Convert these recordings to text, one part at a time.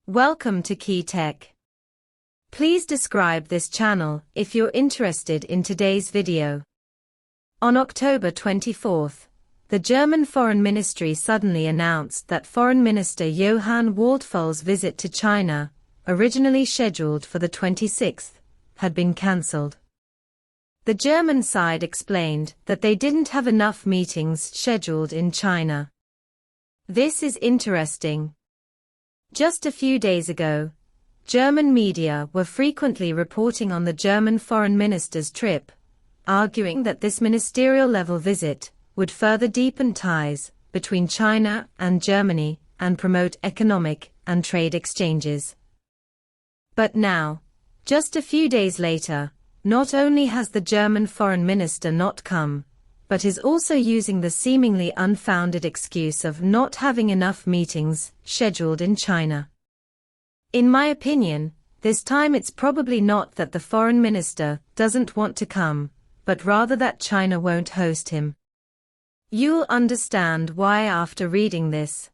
Welcome to Key Tech. Please describe this channel if you're interested in today's video. On October 24th, the German Foreign Ministry suddenly announced that Foreign Minister Johann Waldföl's visit to China, originally scheduled for the 26th, had been cancelled. The German side explained that they didn't have enough meetings scheduled in China. This is interesting. Just a few days ago, German media were frequently reporting on the German foreign minister's trip, arguing that this ministerial-level visit would further deepen ties between China and Germany and promote economic and trade exchanges. But now, just a few days later, not only has the German foreign minister not come, but is also using the seemingly unfounded excuse of not having enough meetings scheduled in China. In my opinion, this time it's probably not that the foreign minister doesn't want to come, but rather that China won't host him. You'll understand why after reading this.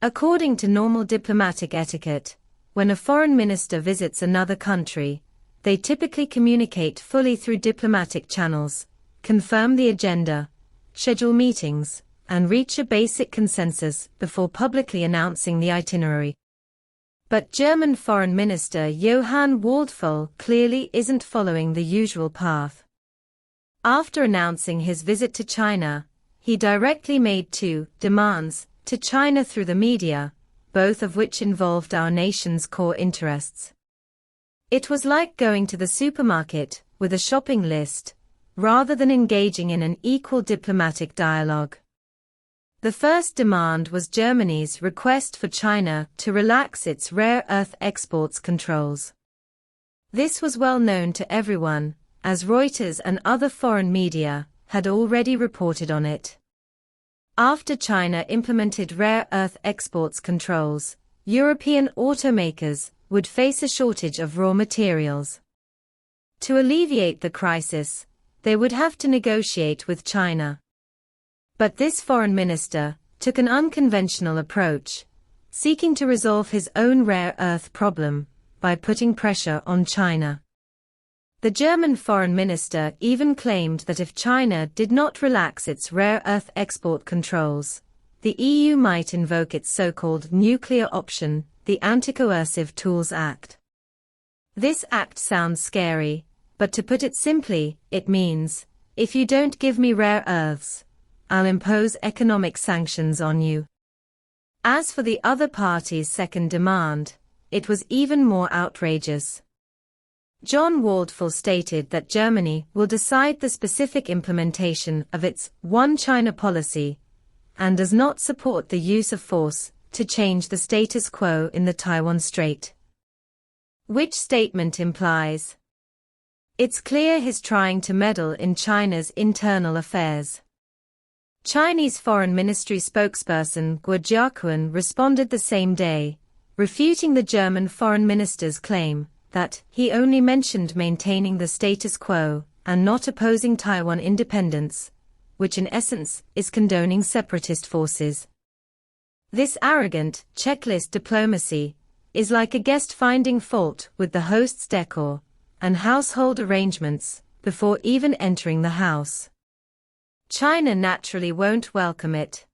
According to normal diplomatic etiquette, when a foreign minister visits another country, they typically communicate fully through diplomatic channels, confirm the agenda, schedule meetings, and reach a basic consensus before publicly announcing the itinerary. But German Foreign Minister Johann Waldföl clearly isn't following the usual path. After announcing his visit to China, he directly made two demands to China through the media, both of which involved our nation's core interests. It was like going to the supermarket with a shopping list, rather than engaging in an equal diplomatic dialogue. The first demand was Germany's request for China to relax its rare earth exports controls. This was well known to everyone, as Reuters and other foreign media had already reported on it. After China implemented rare earth exports controls, European automakers would face a shortage of raw materials. To alleviate the crisis, they would have to negotiate with China. But this foreign minister took an unconventional approach, seeking to resolve his own rare earth problem by putting pressure on China. The German foreign minister even claimed that if China did not relax its rare earth export controls, the EU might invoke its so-called nuclear option, the Anti-Coercive Tools Act. This act sounds scary, but to put it simply, it means, if you don't give me rare earths, I'll impose economic sanctions on you. As for the other party's second demand, it was even more outrageous. John Waldföl stated that Germany will decide the specific implementation of its One China policy, and does not support the use of force to change the status quo in the Taiwan Strait. Which statement implies it's clear he's trying to meddle in China's internal affairs. Chinese Foreign Ministry spokesperson Guo Jiaquan responded the same day, refuting the German foreign minister's claim that he only mentioned maintaining the status quo and not opposing Taiwan independence, which in essence is condoning separatist forces. This arrogant, checklist diplomacy is like a guest finding fault with the host's decor and household arrangements before even entering the house. China naturally won't welcome it.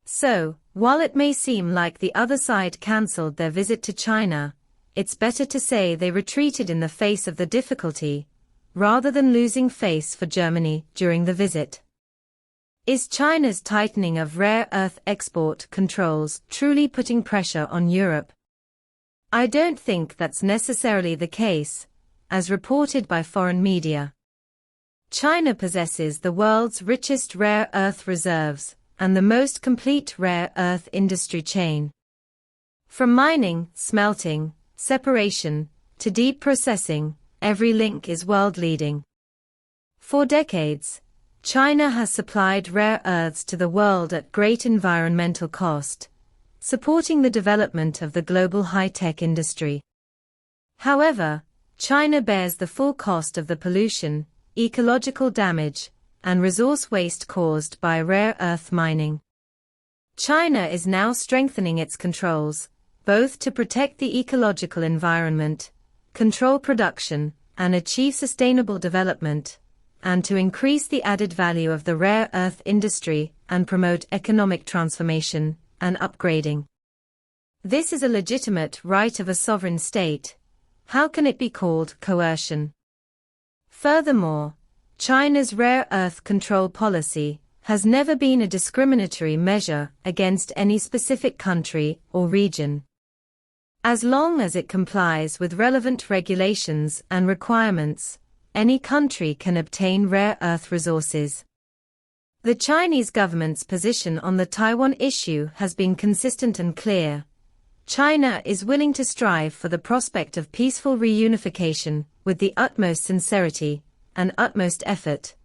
So, while it may seem like the other side cancelled their visit to China, it's better to say they retreated in the face of the difficulty, rather than losing face for Germany during the visit. Is China's tightening of rare earth export controls truly putting pressure on Europe? I don't think that's necessarily the case, as reported by foreign media. China possesses the world's richest rare earth reserves and the most complete rare earth industry chain. From mining, smelting, separation, to deep processing, every link is world-leading. For decades, China has supplied rare earths to the world at great environmental cost, supporting the development of the global high-tech industry. However, China bears the full cost of the pollution, ecological damage, and resource waste caused by rare earth mining. China is now strengthening its controls, both to protect the ecological environment, control production, and achieve sustainable development, and to increase the added value of the rare earth industry and promote economic transformation and upgrading. This is a legitimate right of a sovereign state. How can it be called coercion? Furthermore, China's rare earth control policy has never been a discriminatory measure against any specific country or region. As long as it complies with relevant regulations and requirements, any country can obtain rare earth resources. The Chinese government's position on the Taiwan issue has been consistent and clear. China is willing to strive for the prospect of peaceful reunification with the utmost sincerity and utmost effort,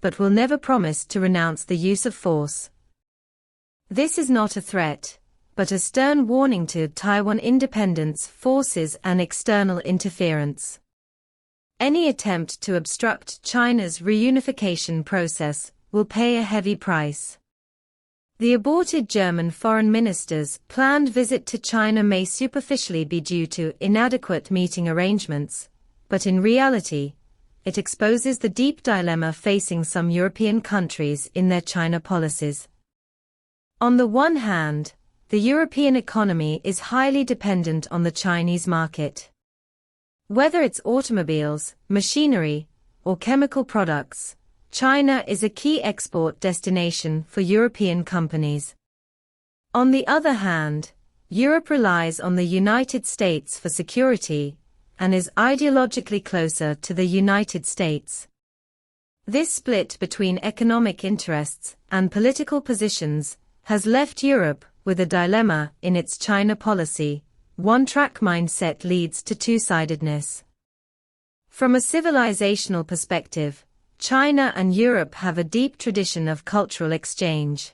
but will never promise to renounce the use of force. This is not a threat, but a stern warning to Taiwan independence forces and external interference. Any attempt to obstruct China's reunification process will pay a heavy price. The aborted German foreign minister's planned visit to China may superficially be due to inadequate meeting arrangements, but in reality, it exposes the deep dilemma facing some European countries in their China policies. On the one hand, the European economy is highly dependent on the Chinese market. Whether it's automobiles, machinery, or chemical products, China is a key export destination for European companies. On the other hand, Europe relies on the United States for security and is ideologically closer to the United States. This split between economic interests and political positions has left Europe with a dilemma in its China policy. One-track mindset leads to two-sidedness. From a civilizational perspective, China and Europe have a deep tradition of cultural exchange.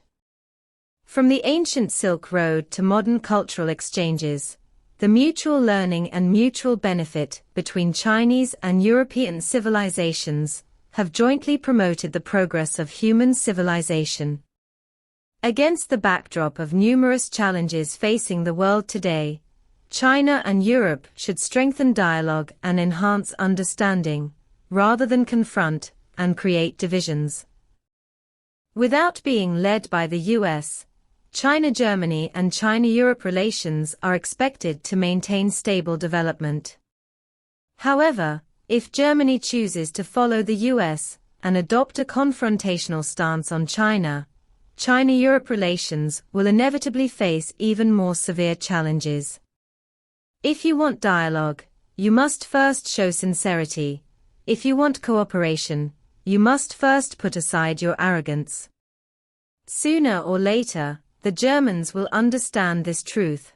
From the ancient Silk Road to modern cultural exchanges, the mutual learning and mutual benefit between Chinese and European civilizations have jointly promoted the progress of human civilization. Against the backdrop of numerous challenges facing the world today, China and Europe should strengthen dialogue and enhance understanding, rather than confront and create divisions. Without being led by the US, China-Germany and China-Europe relations are expected to maintain stable development. However, if Germany chooses to follow the US and adopt a confrontational stance on China, China-Europe relations will inevitably face even more severe challenges. If you want dialogue, you must first show sincerity. If you want cooperation, you must first put aside your arrogance. Sooner or later, the Germans will understand this truth.